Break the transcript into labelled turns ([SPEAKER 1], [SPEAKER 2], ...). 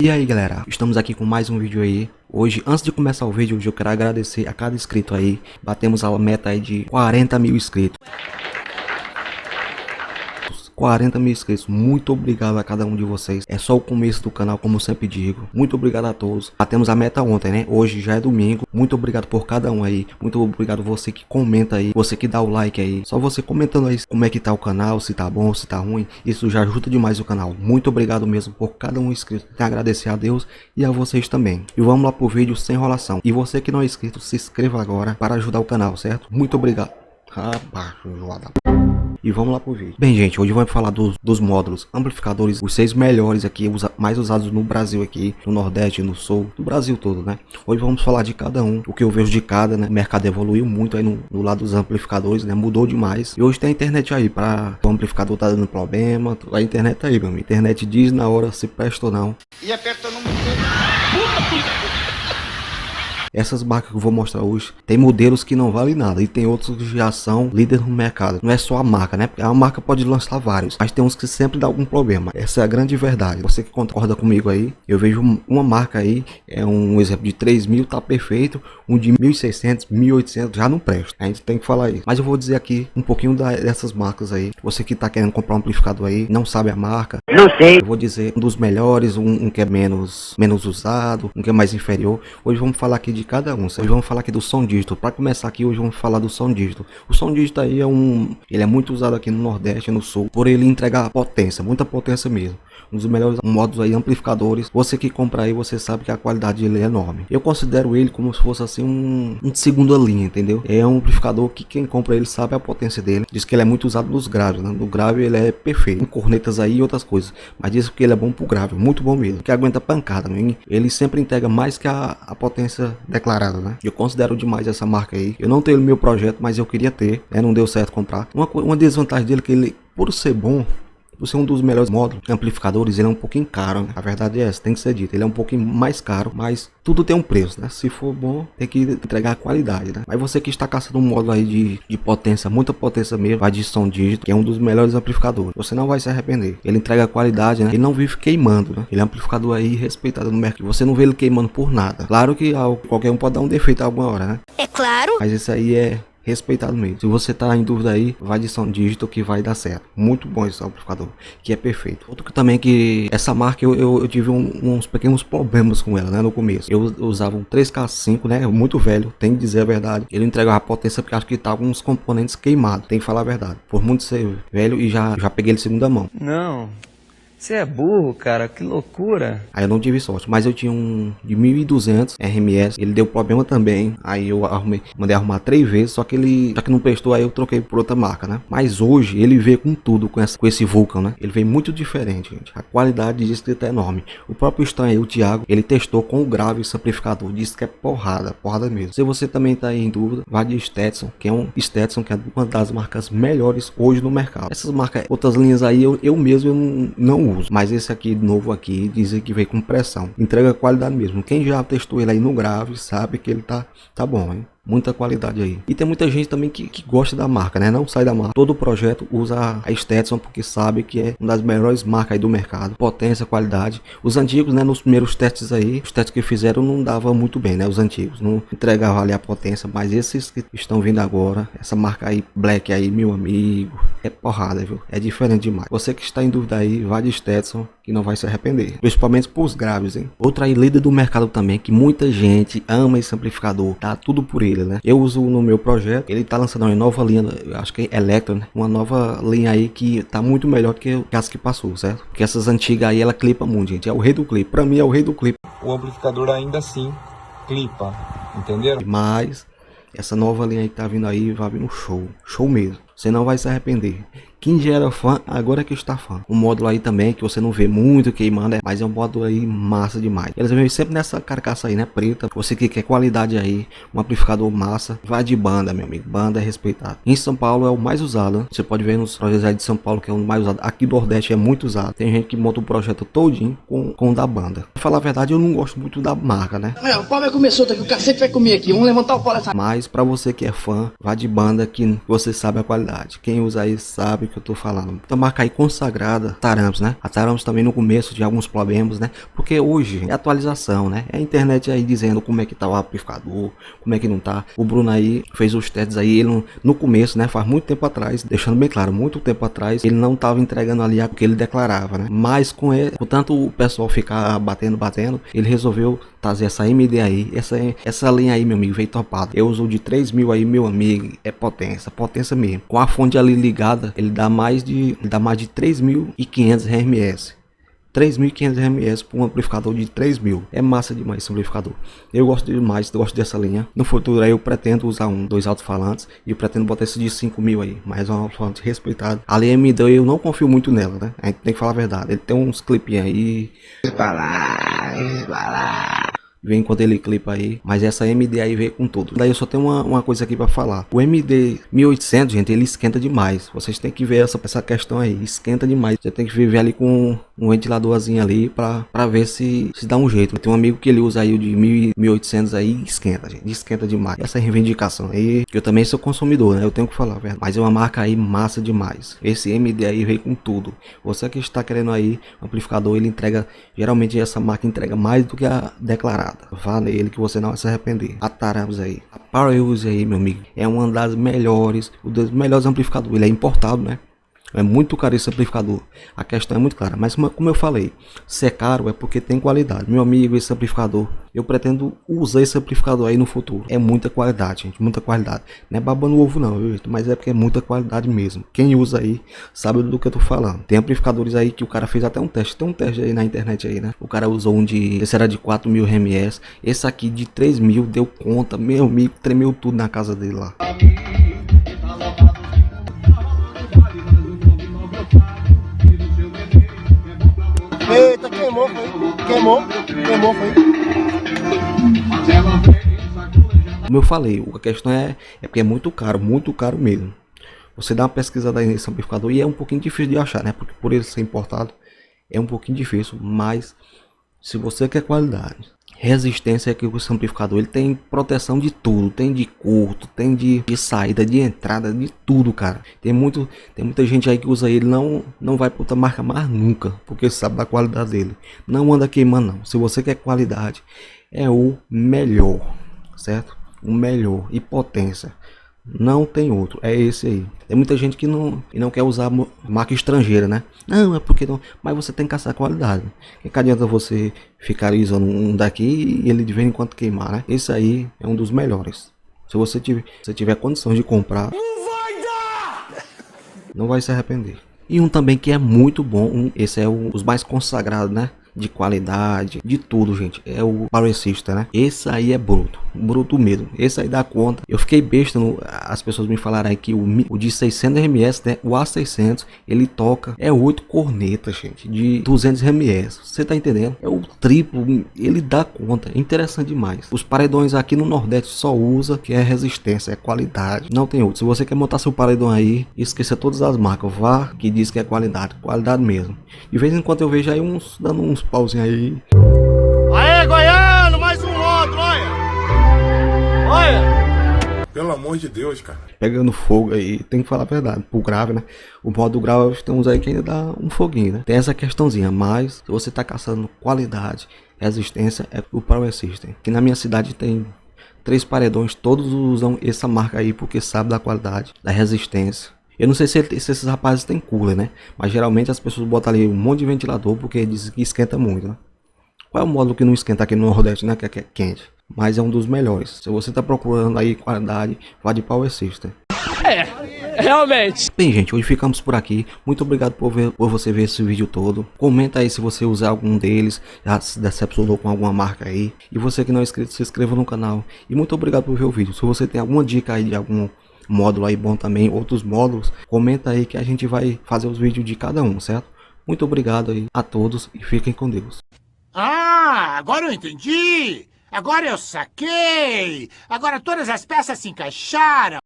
[SPEAKER 1] E aí galera, estamos aqui com mais um vídeo aí. Hoje, antes de começar o vídeo, eu quero agradecer a cada inscrito aí. Batemos a meta aí de 40 mil inscritos. 40 mil inscritos, muito obrigado a cada um de vocês. É só o começo do canal, como eu sempre digo. Muito obrigado a todos. Batemos a meta ontem, né? Hoje já é domingo. Muito obrigado por cada um aí. Muito obrigado você que comenta aí, você que dá o like aí. Só você comentando aí como é que tá o canal, se tá bom, se tá ruim. Isso já ajuda demais o canal. Muito obrigado mesmo por cada um inscrito. Tenho a agradecer a Deus e a vocês também. E vamos lá pro vídeo sem enrolação. E você que não é inscrito, se inscreva agora para ajudar o canal, certo? Muito obrigado. E vamos lá pro vídeo. Bem gente, hoje vamos falar dos módulos amplificadores, os 6 melhores aqui, mais usados no Brasil aqui, no Nordeste, no Sul, no Brasil todo, né? Hoje vamos falar de cada um, o que eu vejo de cada, né? O mercado evoluiu muito aí no lado dos amplificadores, né? Mudou demais. E hoje tem a internet aí, para o amplificador tá dando problema, a internet tá aí, meu amigo. A internet diz na hora se presta ou não.
[SPEAKER 2] E aperta no
[SPEAKER 1] Essas marcas que eu vou mostrar hoje, tem modelos que não valem nada e tem outros que já são líderes no mercado. Não é só a marca, né? Porque a marca pode lançar vários, mas tem uns que sempre dá algum problema. Essa é a grande verdade. Você que concorda comigo aí, eu vejo uma marca aí, é um exemplo de 3.000 tá perfeito, um de 1.600, 1.800 já não presta. A gente tem que falar isso. Mas eu vou dizer aqui um pouquinho dessas marcas aí. Você que tá querendo comprar um amplificador aí, não sabe a marca,
[SPEAKER 2] Não sei.
[SPEAKER 1] eu vou dizer um dos melhores, um que é menos usado, um que é mais inferior. Hoje vamos falar aqui de cada um. Hoje vamos falar aqui do som dígito. Para começar aqui, hoje vamos falar do som dígito. O som dígito aí ele é muito usado aqui no Nordeste e no Sul, por ele entregar potência, muita potência mesmo. Um dos melhores modos aí, amplificadores. Você que compra aí, você sabe que a qualidade dele é enorme. Eu considero ele como se fosse assim um de segunda linha, entendeu? É um amplificador que quem compra ele sabe a potência dele. Diz que ele é muito usado nos graves, né? No grave ele é perfeito, em cornetas aí e outras coisas. Mas diz que ele é bom pro grave, muito bom mesmo. Que aguenta pancada, né? Ele sempre entrega mais que a potência declarada, né? Eu considero demais essa marca aí. Eu não tenho no meu projeto, mas eu queria ter, né? Não deu certo comprar. Uma desvantagem dele é que ele, por ser bom, por ser um dos melhores módulos amplificadores, ele é um pouquinho caro, né? A verdade é essa, tem que ser dito. Ele é um pouquinho mais caro, mas tudo tem um preço, né? Se for bom, tem que entregar a qualidade, né? Mas você que está caçando um módulo aí de potência, muita potência mesmo, vai de som dígito, que é um dos melhores amplificadores. Você não vai se arrepender. Ele entrega a qualidade, né? Ele não vive queimando, né? Ele é um amplificador aí respeitado no mercado. Você não vê ele queimando por nada. Claro que qualquer um pode dar um defeito alguma hora, né?
[SPEAKER 3] É claro.
[SPEAKER 1] Mas esse aí é respeitado mesmo. Se você tá em dúvida aí, vai de som dígito que vai dar certo. Muito bom esse amplificador, que é perfeito. Outro que também que essa marca eu tive uns pequenos problemas com ela, né, no começo. Eu usava um 3K5, né, muito velho, tem que dizer a verdade. Ele entregava a potência porque acho que tava uns componentes queimados, tem que falar a verdade. Por muito ser velho e já peguei ele de segunda mão.
[SPEAKER 4] Não, você é burro, cara, que loucura.
[SPEAKER 1] Aí eu não tive sorte, mas eu tinha um de 1.200 RMS, ele deu problema também. Aí eu mandei arrumar 3 vezes, só que não prestou, aí eu troquei por outra marca, né? Mas hoje ele veio com tudo, com esse Vulcan, né? Ele veio muito diferente, gente. A qualidade de escrita é enorme. O próprio Stan aí, o Thiago, ele testou com o grave esse amplificador, disse que é porrada mesmo. Se você também tá aí em dúvida, vai de Stetson, que é uma das marcas melhores hoje no mercado. Essas marcas, outras linhas aí, eu mesmo não uso, mas esse aqui novo aqui dizem que veio com pressão, entrega qualidade mesmo. Quem já testou ele aí no grave sabe que ele tá bom, hein? Muita qualidade aí. E tem muita gente também que gosta da marca, né? Não sai da marca. Todo projeto usa a Stetson porque sabe que é uma das melhores marcas aí do mercado. Potência, qualidade. Os antigos, né? Nos primeiros testes aí, os testes que fizeram não dava muito bem, né? Os antigos não entregavam ali a potência, mas esses que estão vindo agora, essa marca aí, Black aí, meu amigo, é porrada, viu? É diferente demais. Você que está em dúvida aí, vai de Stetson que não vai se arrepender. Principalmente pros graves, hein? Outra aí, líder do mercado também, que muita gente ama esse amplificador. Tá tudo por ele, né? Eu uso no meu projeto. Ele tá lançando uma nova linha, acho que é Electro, né? Uma nova linha aí que tá muito melhor do que as que passou, certo? Porque essas antigas aí, ela clipa muito, gente. É o rei do clipe. Pra mim é o rei do clipe.
[SPEAKER 5] O amplificador ainda assim clipa, entenderam?
[SPEAKER 1] Mas essa nova linha aí que tá vindo aí, vai vir no show. Show mesmo. Você não vai se arrepender. Quem já era fã, agora é que está fã. Um módulo aí também que você não vê muito queimando, mas é um módulo aí massa demais. Eles vêm sempre nessa carcaça aí, né, preta. Você que quer qualidade aí, um amplificador massa, vai de banda, meu amigo. Banda é respeitado. Em São Paulo é o mais usado, né? Você pode ver nos projetos aí de São Paulo que é o mais usado. Aqui do Nordeste é muito usado. Tem gente que monta o projeto todinho com o da banda. Pra falar a verdade, eu não gosto muito da marca, né?
[SPEAKER 2] O pau vai comer solto aqui, o cacete vai comer aqui. Vamos levantar o pau dessa.
[SPEAKER 1] Mas pra você que é fã, vai de banda que você sabe a qualidade. qualidade. Quem usa aí sabe o que eu tô falando. Outra marca aí consagrada, Taramps, né? A Taramps também no começo de alguns problemas, né? Porque hoje é atualização, né? É a internet aí dizendo como é que tá o amplificador, como é que não tá. O Bruno aí fez os testes aí, ele no começo, né? Faz muito tempo atrás, deixando bem claro, muito tempo atrás, ele não tava entregando ali o que ele declarava, né? Mas com ele, portanto, o pessoal ficar batendo, ele resolveu trazer essa MD aí, essa linha aí, meu amigo, veio topado. Eu uso de 3000 aí, meu amigo, é potência mesmo. Com a fonte ali ligada, ele dá mais de 3500 RMS. 3.500 RMS por um amplificador de 3.000. É massa demais esse amplificador. Eu gosto demais, gosto dessa linha. No futuro aí eu pretendo usar dois alto-falantes e eu pretendo botar esse de 5.000 aí, mais um alto-falante respeitado. A linha MD eu não confio muito nela, né? A gente tem que falar a verdade. Ele tem uns clipinhos aí. Vem enquanto ele clipa aí, mas essa MD aí veio com tudo. Daí eu só tenho uma coisa aqui para falar. O MD 1800, gente, ele esquenta demais. Vocês têm que ver essa questão aí, esquenta demais. Você tem que viver ali com um ventiladorzinho ali para ver se dá um jeito. Tem um amigo que ele usa aí o de 1800 aí, esquenta, gente, esquenta demais. Essa reivindicação aí, que eu também sou consumidor, né? Eu tenho que falar, velho. Mas é uma marca aí massa demais. Esse MD aí veio com tudo. Você que está querendo aí um amplificador, ele entrega, geralmente essa marca entrega mais do que a declarada. Vá nele que você não vai se arrepender. A Taramps aí, a Power Use aí, meu amigo, é uma das melhores, um dos melhores amplificadores. Ele é importado, né? É muito caro esse amplificador. A questão é muito clara. Mas como eu falei, se é caro é porque tem qualidade. Meu amigo, esse amplificador, eu pretendo usar esse amplificador aí no futuro. É muita qualidade, gente. Muita qualidade. Não é babando ovo não, viu? Mas é porque é muita qualidade mesmo. Quem usa aí sabe do que eu tô falando. Tem amplificadores aí que o cara fez até um teste. Tem um teste aí na internet aí, né? O cara usou um esse era de 4.000 RMS. Esse aqui de 3.000 deu conta. Meu amigo, tremeu tudo na casa dele lá.
[SPEAKER 2] Eita, queimou, foi. Queimou, foi.
[SPEAKER 1] Como eu falei, a questão é porque é muito caro mesmo. Você dá uma pesquisada aí nesse amplificador e é um pouquinho difícil de achar, né? Porque por ele ser importado é um pouquinho difícil, mas se você quer qualidade, resistência, é que esse amplificador ele tem proteção de tudo, tem de curto, tem de saída, de entrada, de tudo, cara. Tem muita gente aí que usa ele, não vai pra outra marca mais nunca, porque sabe da qualidade dele. Não anda queimando não. Se você quer qualidade, é o melhor, certo? O melhor e potência. Não tem outro, é esse aí. Tem muita gente que não quer usar marca estrangeira, né? Não, é porque não. Mas você tem que caçar qualidade. Que adianta você ficar usando um daqui e ele de vez em quando queimar, né? Esse aí é um dos melhores. Se você tiver condições de comprar, não vai se arrepender. E um também que é muito bom, esse é os mais consagrados, né? De qualidade, de tudo, gente. É o Power System, né? Esse aí é bruto mesmo. Esse aí dá conta. Eu fiquei besta, as pessoas me falaram aí que o de 600 RMS, né? O A600, ele toca, é 8 cornetas, gente, de 200 RMS. Você tá entendendo? É o triplo, ele dá conta. É interessante demais. Os paredões aqui no Nordeste só usa que é resistência, é qualidade. Não tem outro. Se você quer montar seu paredão aí, esqueça todas as marcas. Vá que diz que é qualidade mesmo. De vez em quando eu vejo aí dando uns pauzinho aí.
[SPEAKER 2] Aê, goiano, mais um outro, olha.
[SPEAKER 3] Pelo amor de Deus, cara.
[SPEAKER 1] Pegando fogo aí, tem que falar a verdade. Pro grave, né? O modo grave tem uns aí que ainda dá um foguinho, né? Tem essa questãozinha, mas se você tá caçando qualidade, resistência, é o Power System. Que na minha cidade tem 3 paredões, todos usam essa marca aí porque sabe da qualidade, da resistência. Eu não sei se esses rapazes têm cooler, né? Mas geralmente as pessoas botam ali um monte de ventilador porque dizem que esquenta muito, né? Qual é o módulo que não esquenta aqui no Nordeste, né? Que é quente. Mas é um dos melhores. Se você tá procurando aí qualidade, vá de Power System.
[SPEAKER 4] Realmente.
[SPEAKER 1] Bem, gente, hoje ficamos por aqui. Muito obrigado por você ver esse vídeo todo. Comenta aí se você usar algum deles, já se decepcionou com alguma marca aí. E você que não é inscrito, se inscreva no canal. E muito obrigado por ver o vídeo. Se você tem alguma dica aí de algum módulo aí bom também, outros módulos, comenta aí que a gente vai fazer os vídeos de cada um, certo? Muito obrigado aí a todos e fiquem com Deus.
[SPEAKER 6] Ah, agora eu entendi! Agora eu saquei! Agora todas as peças se encaixaram!